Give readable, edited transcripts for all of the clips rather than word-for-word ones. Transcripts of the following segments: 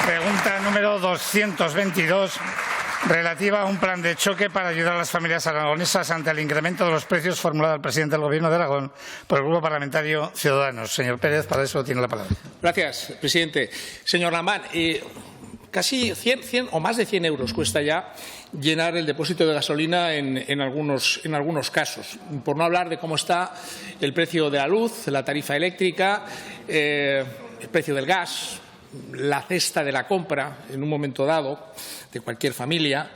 Pregunta número 222, relativa a un plan de choque para ayudar a las familias aragonesas ante el incremento de los precios formulado al presidente del Gobierno de Aragón por el Grupo Parlamentario Ciudadanos. Señor Pérez, para eso tiene la palabra. Gracias, presidente. Señor Lambán, casi 100 o más de 100 euros cuesta ya llenar el depósito de gasolina en algunos casos. Por no hablar de cómo está el precio de la luz, la tarifa eléctrica, el precio del gas, la cesta de la compra en un momento dado de cualquier familia.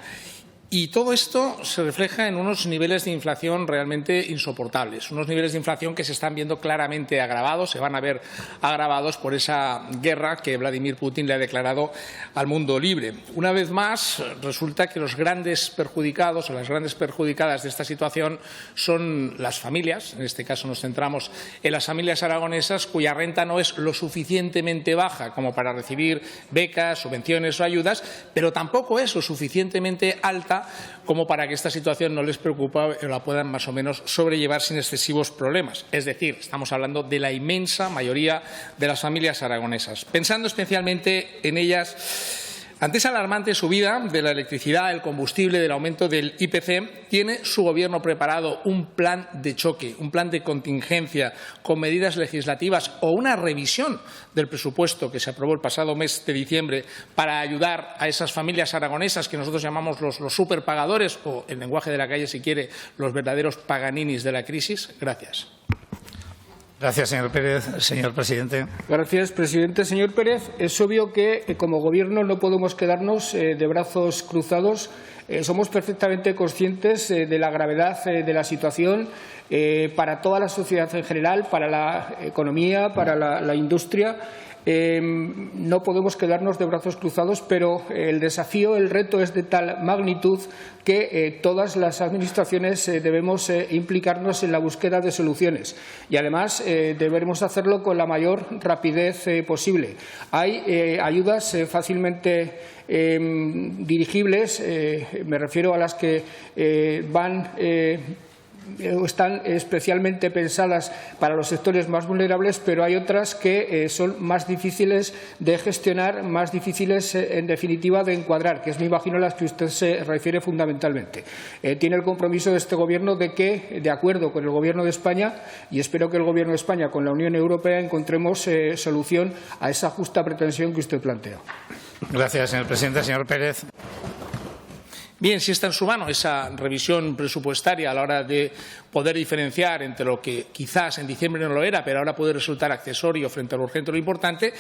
Y todo esto se refleja en unos niveles de inflación realmente insoportables, unos niveles de inflación que se están viendo claramente agravados, se van a ver agravados por esa guerra que Vladimir Putin le ha declarado al mundo libre. Una vez más, resulta que los grandes perjudicados o las grandes perjudicadas de esta situación son las familias. En este caso nos centramos en las familias aragonesas cuya renta no es lo suficientemente baja como para recibir becas, subvenciones o ayudas, pero tampoco es lo suficientemente alta como para que esta situación no les preocupe o la puedan más o menos sobrellevar sin excesivos problemas. Es decir, estamos hablando de la inmensa mayoría de las familias aragonesas. Pensando especialmente en ellas, ante esa alarmante subida de la electricidad, el combustible, del aumento del IPC, ¿tiene su Gobierno preparado un plan de choque, un plan de contingencia con medidas legislativas o una revisión del presupuesto que se aprobó el pasado mes de diciembre para ayudar a esas familias aragonesas que nosotros llamamos los superpagadores o, en lenguaje de la calle, si quiere, los verdaderos paganinis de la crisis? Gracias. Gracias, señor Pérez. Señor presidente. Gracias, presidente. Señor Pérez, es obvio que como Gobierno no podemos quedarnos de brazos cruzados. Somos perfectamente conscientes de la gravedad de la situación para toda la sociedad en general, para la economía, para la industria. No podemos quedarnos de brazos cruzados, pero el desafío, el reto es de tal magnitud que todas las administraciones debemos implicarnos en la búsqueda de soluciones y, además, deberemos hacerlo con la mayor rapidez posible. Hay ayudas fácilmente dirigibles, me refiero a las que están especialmente pensadas para los sectores más vulnerables, pero hay otras que son más difíciles de gestionar, más difíciles, en definitiva, de encuadrar, que es, me imagino, a las que usted se refiere fundamentalmente. Tiene el compromiso de este Gobierno de que, de acuerdo con el Gobierno de España, y espero que el Gobierno de España con la Unión Europea, encontremos solución a esa justa pretensión que usted plantea. Gracias, señor presidente. Señor Pérez. Bien, si está en su mano esa revisión presupuestaria a la hora de poder diferenciar entre lo que quizás en diciembre no lo era, pero ahora puede resultar accesorio frente a lo urgente o lo importante,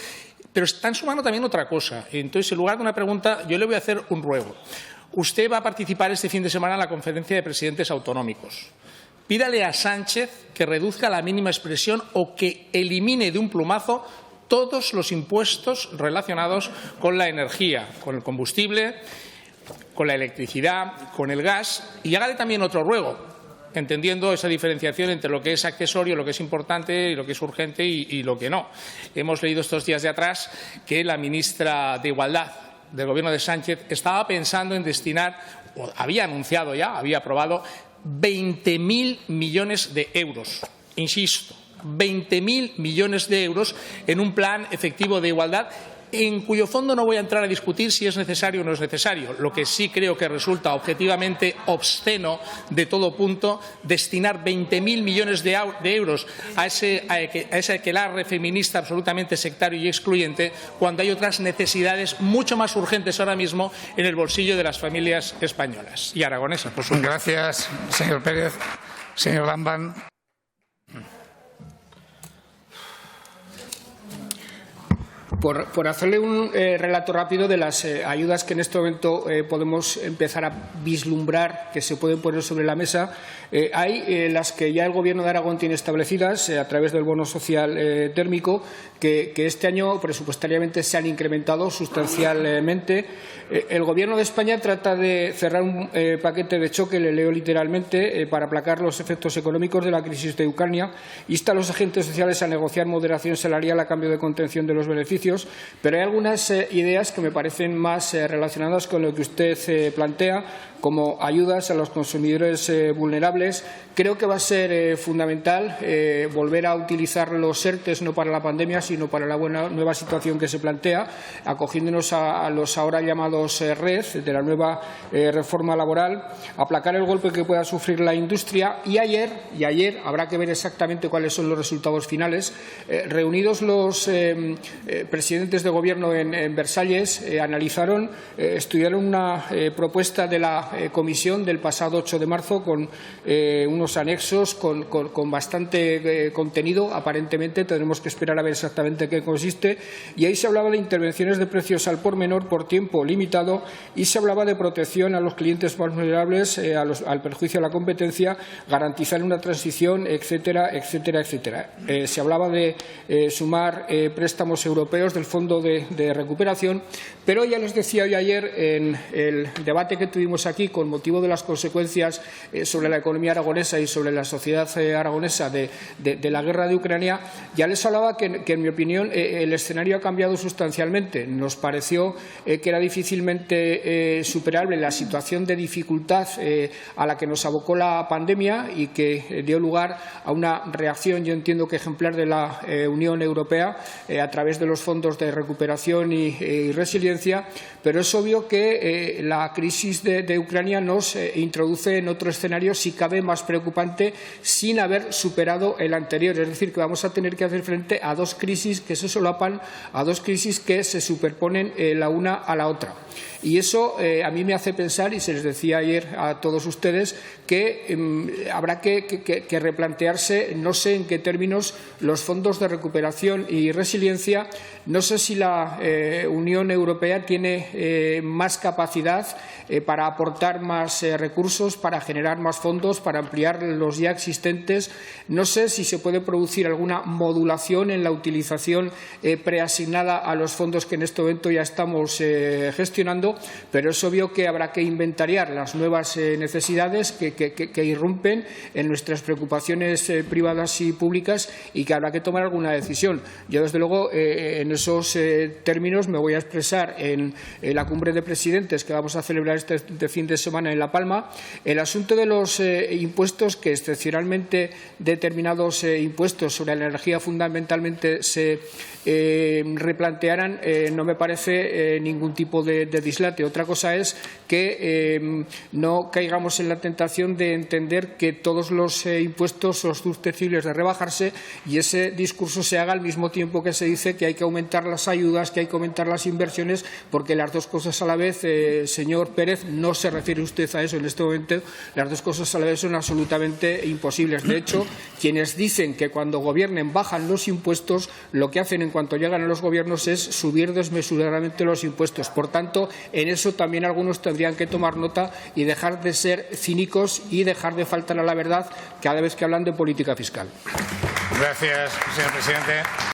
pero está en su mano también otra cosa. Entonces, en lugar de una pregunta, yo le voy a hacer un ruego. Usted va a participar este fin de semana en la conferencia de presidentes autonómicos. Pídale a Sánchez que reduzca a la mínima expresión o que elimine de un plumazo todos los impuestos relacionados con la energía, con el combustible, con la electricidad, con el gas, y hágale también otro ruego, entendiendo esa diferenciación entre lo que es accesorio, lo que es importante, y lo que es urgente y lo que no. Hemos leído estos días de atrás que la ministra de Igualdad del Gobierno de Sánchez estaba pensando en destinar, o había anunciado ya, había aprobado 20.000 millones de euros. Insisto, 20.000 millones de euros en un plan efectivo de igualdad, en cuyo fondo no voy a entrar a discutir si es necesario o no es necesario. Lo que sí creo que resulta objetivamente obsceno de todo punto destinar 20.000 millones de euros a ese aquelarre feminista absolutamente sectario y excluyente, cuando hay otras necesidades mucho más urgentes ahora mismo en el bolsillo de las familias españolas y aragonesas, por supuesto. Gracias, señor Pérez. Señor Lambán. Por hacerle un relato rápido de las ayudas que en este momento podemos empezar a vislumbrar que se pueden poner sobre la mesa, hay las que ya el Gobierno de Aragón tiene establecidas a través del bono social térmico, que este año presupuestariamente se han incrementado sustancialmente. El Gobierno de España trata de cerrar un paquete de choque, le leo literalmente, para aplacar los efectos económicos de la crisis de Ucrania. Insta a los agentes sociales a negociar moderación salarial a cambio de contención de los beneficios. precios, pero hay algunas ideas que me parecen más relacionadas con lo que usted plantea, como ayudas a los consumidores vulnerables. Creo que va a ser fundamental volver a utilizar los ERTE no para la pandemia, sino para la nueva situación que se plantea, acogiéndonos a los ahora llamados RED de la nueva reforma laboral, aplacar el golpe que pueda sufrir la industria. Y ayer habrá que ver exactamente cuáles son los resultados finales. Reunidos los presidentes de Gobierno en Versalles, analizaron, estudiaron una propuesta de la Comisión del pasado 8 de marzo con unos anexos con bastante contenido. Aparentemente tendremos que esperar a ver exactamente qué consiste, y ahí se hablaba de intervenciones de precios al por menor por tiempo limitado, y se hablaba de protección a los clientes más vulnerables al perjuicio de la competencia, garantizar una transición, etcétera, etcétera, etcétera. Se hablaba de sumar préstamos europeos del Fondo de Recuperación, pero ya les decía yo ayer en el debate que tuvimos aquí con motivo de las consecuencias sobre la economía aragonesa y sobre la sociedad aragonesa de la guerra de Ucrania, ya les hablaba que en mi opinión el escenario ha cambiado sustancialmente. Nos pareció que era difícilmente superable la situación de dificultad a la que nos abocó la pandemia y que dio lugar a una reacción, yo entiendo que ejemplar, de la Unión Europea a través de los fondos de recuperación y resiliencia, pero es obvio que la crisis de Ucrania nos introduce en otro escenario, si cabe, más preocupante, sin haber superado el anterior. Es decir, que vamos a tener que hacer frente a dos crisis que se solapan, a dos crisis que se superponen la una a la otra. Y eso a mí me hace pensar, y se les decía ayer a todos ustedes, que habrá que replantearse, no sé en qué términos, los fondos de recuperación y resiliencia. No sé si la Unión Europea tiene más capacidad para aportar más recursos, para generar más fondos, para ampliar los ya existentes. No sé si se puede producir alguna modulación en la utilización preasignada a los fondos que en este momento ya estamos gestionando, pero es obvio que habrá que inventariar las nuevas necesidades que irrumpen en nuestras preocupaciones privadas y públicas, y que habrá que tomar alguna decisión. Yo, desde luego, en esos términos me voy a expresar en la cumbre de presidentes que vamos a celebrar este fin de semana en La Palma. El asunto de los impuestos, que excepcionalmente determinados impuestos sobre la energía fundamentalmente se replantearan, no me parece ningún tipo de dislate. Otra cosa es que no caigamos en la tentación de entender que todos los impuestos son susceptibles de rebajarse, y ese discurso se haga al mismo tiempo que se dice que hay que aumentar las ayudas, que hay que aumentar las inversiones, porque las dos cosas a la vez, señor Pérez, no se refiere usted a eso en este momento, las dos cosas a la vez son absolutamente imposibles. De hecho, quienes dicen que cuando gobiernen bajan los impuestos, lo que hacen en cuanto llegan a los gobiernos es subir desmesuradamente los impuestos. Por tanto, en eso también algunos tendrían que tomar nota y dejar de ser cínicos y dejar de faltar a la verdad cada vez que hablan de política fiscal. Gracias, señor presidente.